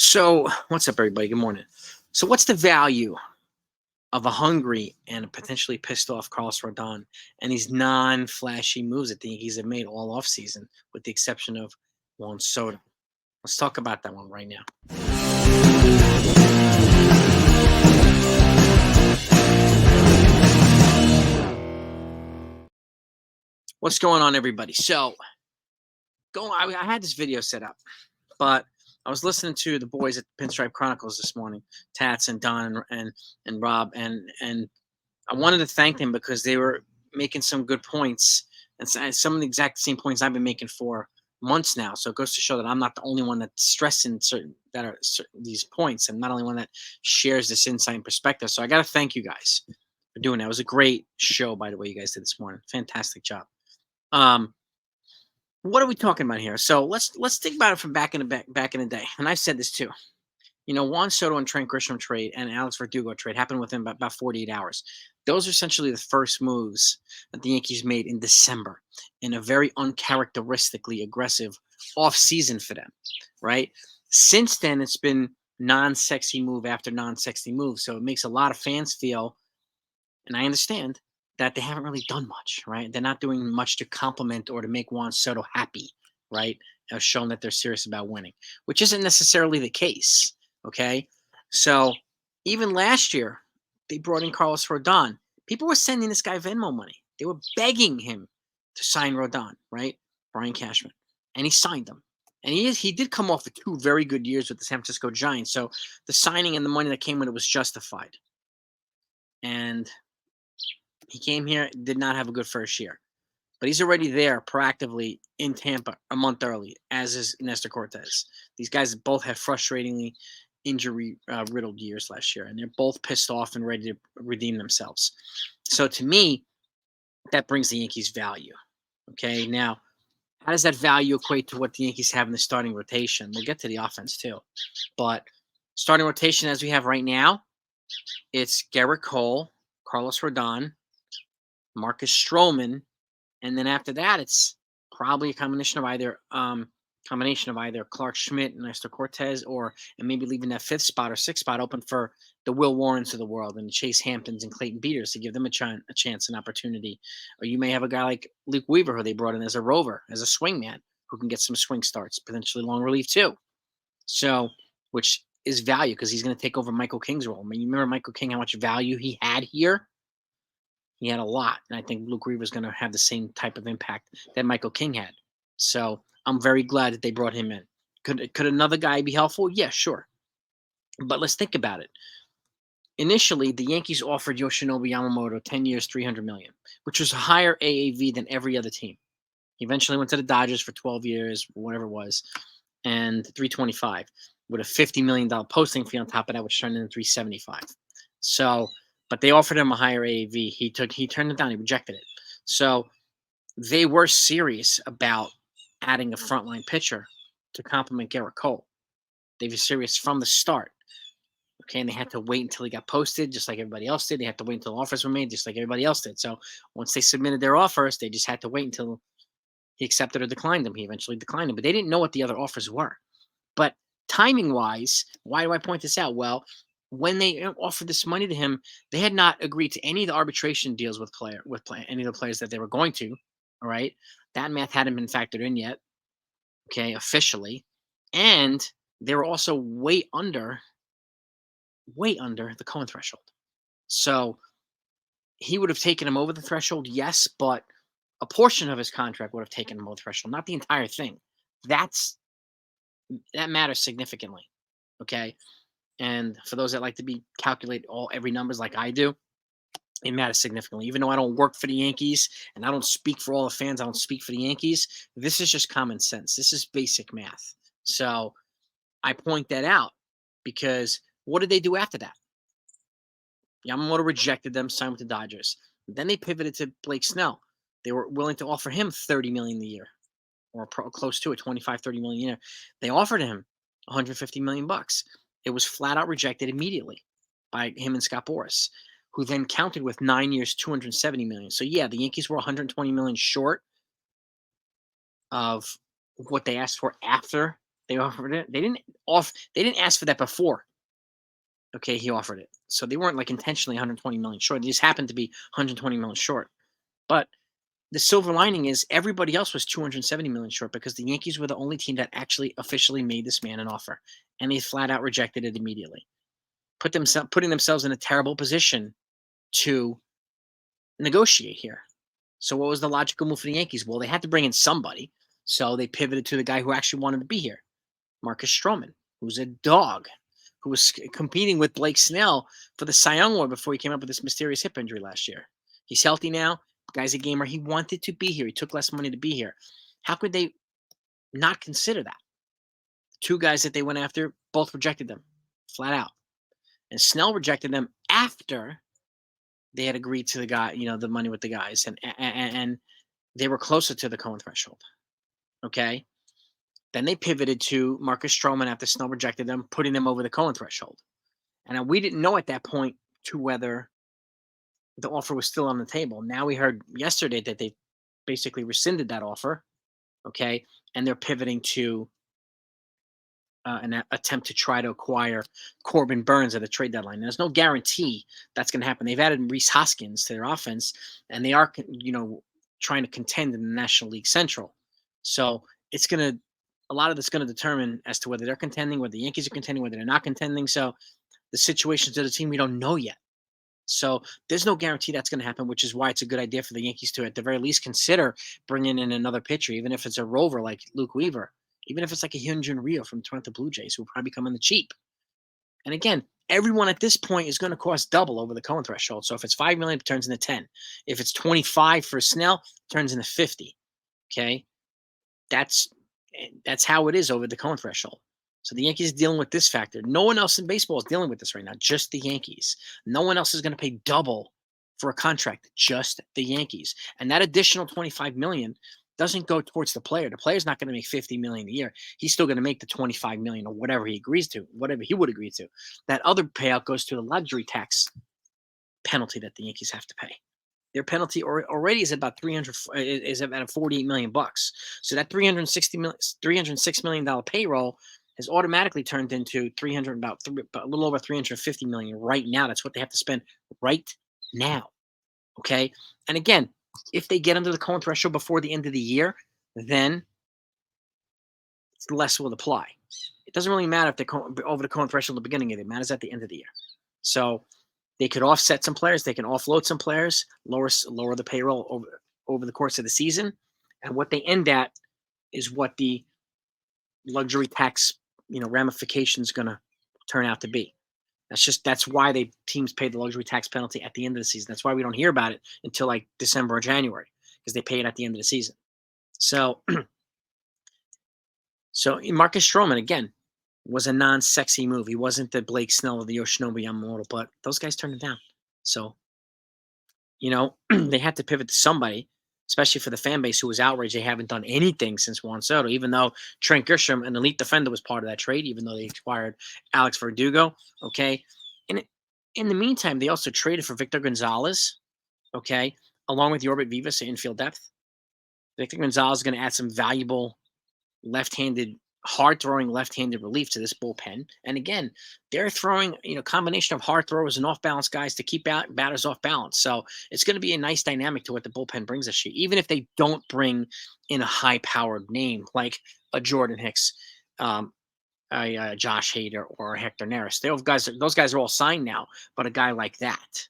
So, what's up, everybody? Good morning. So, what's the value of a hungry and a potentially pissed off Carlos Rodon and these non-flashy moves that the Yankees have made all offseason, with the exception of Juan Soto? Let's talk about that one right now. What's going on, everybody? So, I had this video set up, but I was listening to the boys at Pinstripe Chronicles this morning, Tats and Don and Rob, and I wanted to thank them because they were making some good points and some of the exact same points I've been making for months now. So it goes to show that I'm not the only one that's stressing these points, and not only one that shares this insight and perspective. So I got to thank you guys for doing that. It was a great show, by the way, you guys did this morning. Fantastic job. What are we talking about here? So let's think about it from back in the day, and I've said this too. You know, Juan Soto and Trent Grisham trade and Alex Verdugo trade happened within about 48 hours. Those are essentially the first moves that the Yankees made in December in a very uncharacteristically aggressive offseason for them, right? Since then, it's been non-sexy move after non-sexy move. So it makes a lot of fans feel, and I understand, that they haven't really done much, right? They're not doing much to compliment or to make Juan Soto happy, right? Showing that they're serious about winning, which isn't necessarily the case. Okay. So even last year, they brought in Carlos Rodon. People were sending this guy Venmo money. They were begging him to sign Rodon, right? Brian Cashman. And he signed them. And he did come off of 2 very good years with the San Francisco Giants. So the signing and the money that came with it was justified. And he came here, did not have a good first year. But he's already there proactively in Tampa a month early, as is Nestor Cortez. These guys both had frustratingly injury-riddled years last year, and they're both pissed off and ready to redeem themselves. So to me, that brings the Yankees value. Okay, now, how does that value equate to what the Yankees have in the starting rotation? We'll get to the offense too. But starting rotation as we have right now, it's Gerrit Cole, Carlos Rodon, Marcus Stroman, and then after that, it's probably a combination of either Clark Schmidt and Nestor Cortez, and maybe leaving that 5th spot or 6th spot open for the Will Warrens of the world and the Chase Hamptons and Clayton Beaters to give them a chance, an opportunity. Or you may have a guy like Luke Weaver, who they brought in as a rover, as a swingman, who can get some swing starts, potentially long relief too. So, which is value because he's going to take over Michael King's role. I mean, you remember Michael King, how much value he had here? He had a lot, and I think Luke Weaver is going to have the same type of impact that Michael King had. So I'm very glad that they brought him in. Could another guy be helpful? Yeah, sure. But let's think about it. Initially, the Yankees offered Yoshinobu Yamamoto 10 years, $300 million, which was a higher AAV than every other team. He eventually went to the Dodgers for 12 years, whatever it was, and $325 with a $50 million posting fee on top of that, which turned into $375. So, but they offered him a higher AAV. He turned it down. He rejected it. So they were serious about adding a frontline pitcher to complement Gerrit Cole. They were serious from the start. Okay, and they had to wait until he got posted, just like everybody else did. They had to wait until offers were made, just like everybody else did. So once they submitted their offers, they just had to wait until he accepted or declined them. He eventually declined them, but they didn't know what the other offers were. But timing-wise, why do I point this out? Well, when they offered this money to him, they had not agreed to any of the arbitration deals with any of the players that they were going to. All right, that math hadn't been factored in yet. Okay, officially, and they were also way under the Cohen threshold. So he would have taken him over the threshold, yes, but a portion of his contract would have taken him over the threshold, not the entire thing. That matters significantly. Okay. And for those that like to calculate every numbers like I do, it matters significantly. Even though I don't work for the Yankees and I don't speak for all the fans, I don't speak for the Yankees. This is just common sense. This is basic math. So I point that out because what did they do after that? Yamamoto rejected them, signed with the Dodgers. Then they pivoted to Blake Snell. They were willing to offer him $30 million a year, or close to it, 25, 30 million a year. They offered him $150 million. It was flat out rejected immediately by him and Scott Boras, who then counted with 9 years, $270 million. So yeah, the Yankees were $120 million short of what they asked for after They offered it. They didn't ask for that before. Okay, he offered it. So they weren't like intentionally 120 million short. They just happened to be 120 million short. But the silver lining is everybody else was 270 million short because the Yankees were the only team that actually officially made this man an offer, and they flat out rejected it immediately. Putting themselves in a terrible position to negotiate here. So what was the logical move for the Yankees? Well, they had to bring in somebody, so they pivoted to the guy who actually wanted to be here, Marcus Stroman, who's a dog, who was competing with Blake Snell for the Cy Young Award before he came up with this mysterious hip injury last year. He's healthy now. The guy's a gamer. He wanted to be here. He took less money to be here. How could they not consider that? Two guys that they went after both rejected them flat out. And Snell rejected them after they had agreed to the money with the guys, and they were closer to the Cohen threshold. Okay. Then they pivoted to Marcus Stroman after Snell rejected them, putting them over the Cohen threshold. And we didn't know at that point to whether the offer was still on the table. Now we heard yesterday that they basically rescinded that offer. Okay. And they're pivoting to an attempt to try to acquire Corbin Burns at a trade deadline. There's no guarantee that's going to happen. They've added Rhys Hoskins to their offense, and they are, trying to contend in the National League Central. So a lot of this going to determine as to whether they're contending, whether the Yankees are contending, whether they're not contending. So the situations of the team we don't know yet. So there's no guarantee that's going to happen, which is why it's a good idea for the Yankees to, at the very least, consider bringing in another pitcher, even if it's a rover like Luke Weaver. Even if it's like a Hyunjin Ryu from Toronto Blue Jays, who will probably come on the cheap. And again, everyone at this point is going to cost double over the Cohen threshold. So if it's $5 million, it turns into 10. If it's 25 for Snell, it turns into 50. Okay, that's how it is over the Cohen threshold. So the Yankees are dealing with this factor. No one else in baseball is dealing with this right now. Just the Yankees. No one else is going to pay double for a contract. Just the Yankees. And that additional $25 million doesn't go towards the player. The player's not going to make $50 million a year. He's still going to make the $25 million or whatever he agrees to, whatever he would agree to. That other payout goes to the luxury tax penalty that the Yankees have to pay. Their penalty already is about $48 million bucks. So that $306 million payroll has automatically turned into a little over $350 million right now. That's what they have to spend right now. Okay, and again, if they get under the Cohen threshold before the end of the year, then less will apply. It doesn't really matter if they're over the Cohen threshold at the beginning of it. It matters at the end of the year. So they could offset some players. They can offload some players, lower the payroll over the course of the season. And what they end at is what the luxury tax ramification is going to turn out to be. That's why teams pay the luxury tax penalty at the end of the season. That's why we don't hear about it until like December or January, because they pay it at the end of the season. So Marcus Stroman, again, was a non-sexy move. He wasn't the Blake Snell or the Yoshinobu Yamamoto, but those guys turned it down. So, they had to pivot to somebody, especially for the fan base who was outraged. They haven't done anything since Juan Soto, even though Trent Grisham, an elite defender, was part of that trade, even though they acquired Alex Verdugo. Okay. And in the meantime, they also traded for Victor Gonzalez, okay, along with Yorbit Vivas to infield depth. Victor Gonzalez is going to add some valuable hard-throwing left-handed relief to this bullpen. And again, they're throwing, combination of hard throwers and off-balance guys to keep batters off balance. So it's going to be a nice dynamic to what the bullpen brings this year, even if they don't bring in a high-powered name like a Jordan Hicks, a Josh Hader, or a Hector Neris. Those guys are all signed now, but a guy like that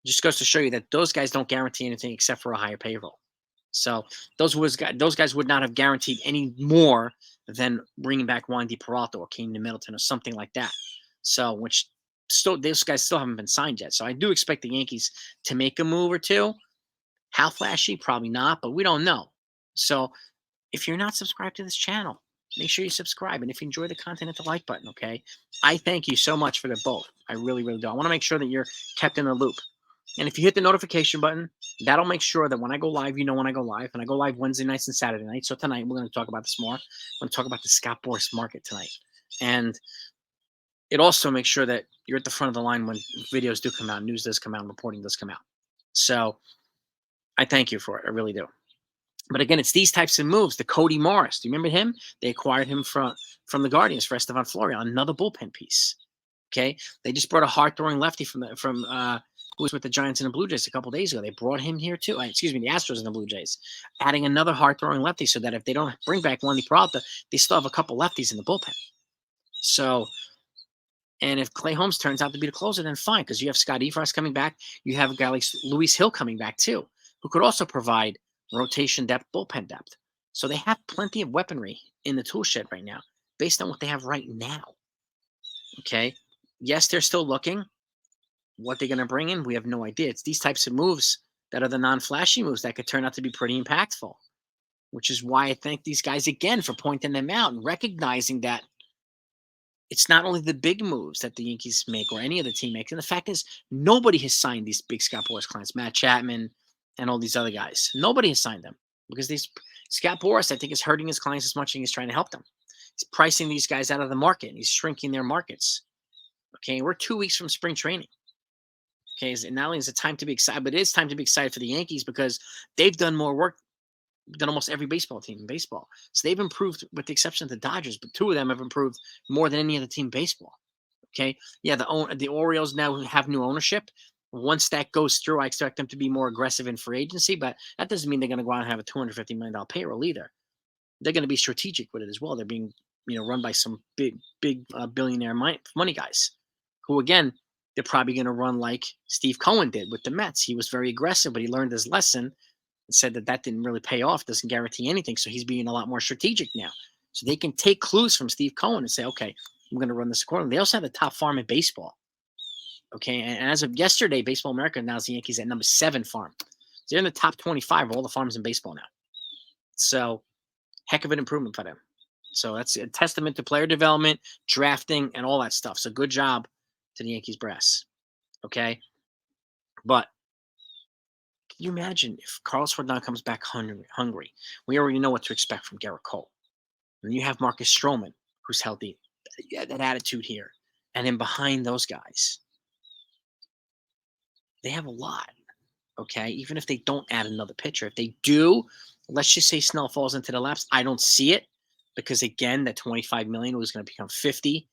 just goes to show you that those guys don't guarantee anything except for a higher payroll. So those guys would not have guaranteed any more than bringing back Wandy Peralta or Kane Middleton or something like that. So, those guys still haven't been signed yet. So I do expect the Yankees to make a move or two. How flashy? Probably not, but we don't know. So if you're not subscribed to this channel, make sure you subscribe. And if you enjoy the content, hit the like button, okay? I thank you so much for the both. I really, really do. I want to make sure that you're kept in the loop. And if you hit the notification button, that'll make sure that when I go live, when I go live. And I go live Wednesday nights and Saturday nights. So tonight, we're going to talk about this more. I'm going to talk about the Scott Boras market tonight. And it also makes sure that you're at the front of the line when videos do come out, news does come out, and reporting does come out. So I thank you for it. I really do. But again, it's these types of moves. The Cody Morris, do you remember him? They acquired him from the Guardians for Estevan Florial, another bullpen piece. Okay, they just brought a hard-throwing lefty from who was with the Giants and the Blue Jays a couple days ago. They brought him here too. Excuse me, the Astros and the Blue Jays, adding another hard-throwing lefty so that if they don't bring back Lenny Peralta, they still have a couple lefties in the bullpen. So, and if Clay Holmes turns out to be the closer, then fine, because you have Scott Efros coming back. You have a guy like Luis Hill coming back too, who could also provide rotation depth, bullpen depth. So they have plenty of weaponry in the tool shed right now, based on what they have right now. Okay. Yes, they're still looking. What they're going to bring in, we have no idea. It's these types of moves that are the non-flashy moves that could turn out to be pretty impactful, which is why I thank these guys again for pointing them out and recognizing that it's not only the big moves that the Yankees make or any other team makes. And the fact is, nobody has signed these big Scott Boras clients, Matt Chapman and all these other guys. Nobody has signed them because Scott Boras, I think, is hurting his clients as much as he's trying to help them. He's pricing these guys out of the market and he's shrinking their markets. Okay, we're 2 weeks from spring training. Okay, and not only is it time to be excited, but it is time to be excited for the Yankees because they've done more work than almost every baseball team in baseball. So they've improved, with the exception of the Dodgers, but two of them have improved more than any other team in baseball. Okay, yeah, the Orioles now have new ownership. Once that goes through, I expect them to be more aggressive in free agency, but that doesn't mean they're going to go out and have a $250 million payroll either. They're going to be strategic with it as well. They're being, run by some big billionaire money guys, who again, they're probably going to run like Steve Cohen did with the Mets. He was very aggressive, but he learned his lesson and said that didn't really pay off, doesn't guarantee anything. So he's being a lot more strategic now. So they can take clues from Steve Cohen and say, okay, I'm going to run this accordingly. They also have the top farm in baseball. Okay, and as of yesterday, Baseball America now is the Yankees at number 7 farm. So they're in the top 25 of all the farms in baseball now. So heck of an improvement for them. So that's a testament to player development, drafting, and all that stuff. So good job to the Yankees brass. Okay, but can you imagine if Carlos Rodon comes back hungry? We already know what to expect from Garrett Cole. And you have Marcus Stroman, who's healthy. Yeah, that attitude here. And then behind those guys, they have a lot. Okay, even if they don't add another pitcher. If they do, let's just say Snell falls into the laps. I don't see it because, again, that $25 million was going to become 50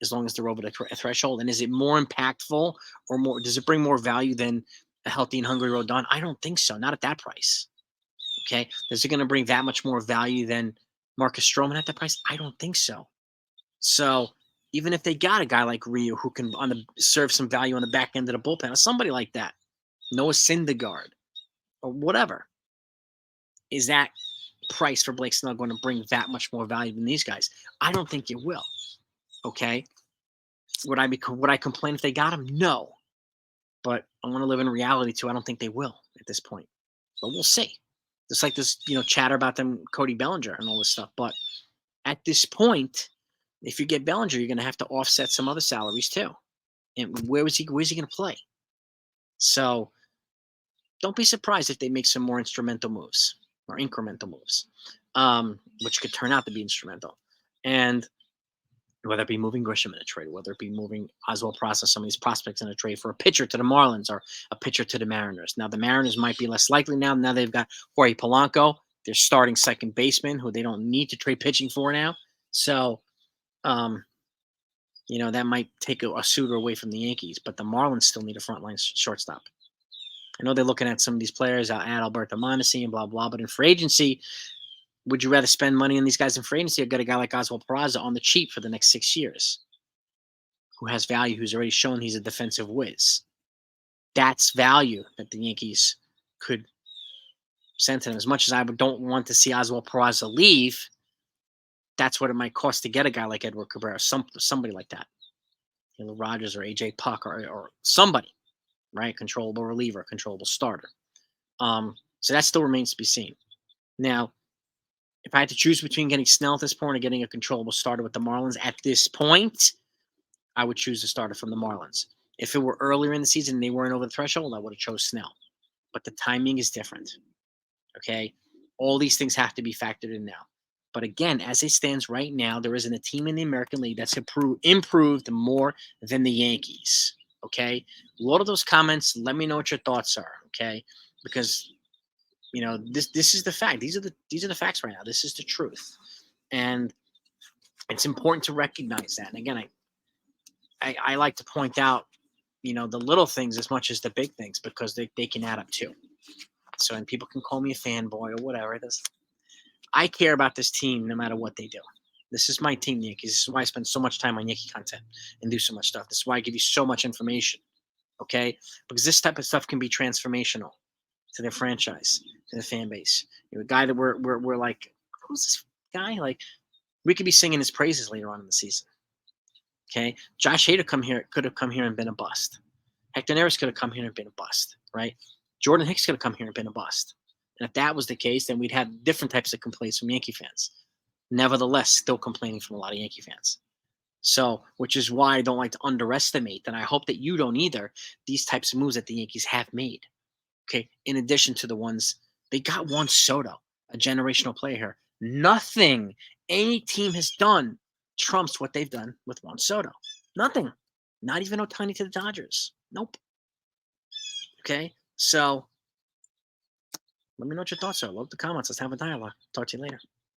as long as they're over the threshold. And is it more impactful or more? Does it bring more value than a healthy and hungry Rodon? I don't think so. Not at that price. Okay, is it going to bring that much more value than Marcus Stroman at that price? I don't think so. So even if they got a guy like Ryu who can serve some value on the back end of the bullpen, or somebody like that, Noah Syndergaard, or whatever, is that price for Blake Snell going to bring that much more value than these guys? I don't think it will. Okay, would I complain if they got him? No, but I want to live in reality too. I don't think they will at this point, but we'll see. Just like this, chatter about them, Cody Bellinger and all this stuff. But at this point, if you get Bellinger, you're going to have to offset some other salaries too. And where's he going to play? So don't be surprised if they make some more instrumental moves or incremental moves, which could turn out to be instrumental. And whether it be moving Grisham in a trade, whether it be moving Oswald Process, some of these prospects in a trade for a pitcher to the Marlins or a pitcher to the Mariners. Now, the Mariners might be less likely now. Now they've got Jorge Polanco, their starting second baseman, who they don't need to trade pitching for now. So, that might take a suitor away from the Yankees, but the Marlins still need a frontline shortstop. I know they're looking at some of these players, add Alberto Mondesi and blah, blah, but in free agency, would you rather spend money on these guys in free agency or get a guy like Oswald Peraza on the cheap for the next 6 years, who has value, who's already shown he's a defensive whiz? That's value that the Yankees could send to them. As much as I don't want to see Oswald Peraza leave, that's what it might cost to get a guy like Edward Cabrera, somebody like that. Rogers or AJ Puck or somebody, right? Controllable reliever, controllable starter. So that still remains to be seen. Now, if I had to choose between getting Snell at this point or getting a controllable starter with the Marlins at this point, I would choose the starter from the Marlins. If it were earlier in the season and they weren't over the threshold, I would have chose Snell. But the timing is different. Okay? All these things have to be factored in now. But again, as it stands right now, there isn't a team in the American League that's improved more than the Yankees. Okay? A lot of those comments, let me know what your thoughts are. Okay? Because You know, this is the fact. These are the facts right now. This is the truth, and it's important to recognize that. And again, I like to point out, you know, the little things as much as the big things, because they can add up too. So, and people can call me a fanboy or whatever. I care about this team no matter what they do. This is my team, the Yankees. This is why I spend so much time on Yankee content and do so much stuff. This is why I give you so much information. Okay, because this type of stuff can be transformational to their franchise, to the fan base. You know, a guy that we're like, who's this guy? Like, we could be singing his praises later on in the season. Okay, Josh Hader could have come here and been a bust. Hector Neris could have come here and been a bust, right? Jordan Hicks could have come here and been a bust. And if that was the case, then we'd have different types of complaints from Yankee fans. Nevertheless, still complaining from a lot of Yankee fans. So, which is why I don't like to underestimate, and I hope that you don't either, these types of moves that the Yankees have made. Okay, in addition to the ones they got, Juan Soto, a generational player here. Nothing any team has done trumps what they've done with Juan Soto. Nothing. Not even Ohtani to the Dodgers. Nope. Okay, so let me know what your thoughts are. Love the comments. Let's have a dialogue. Talk to you later.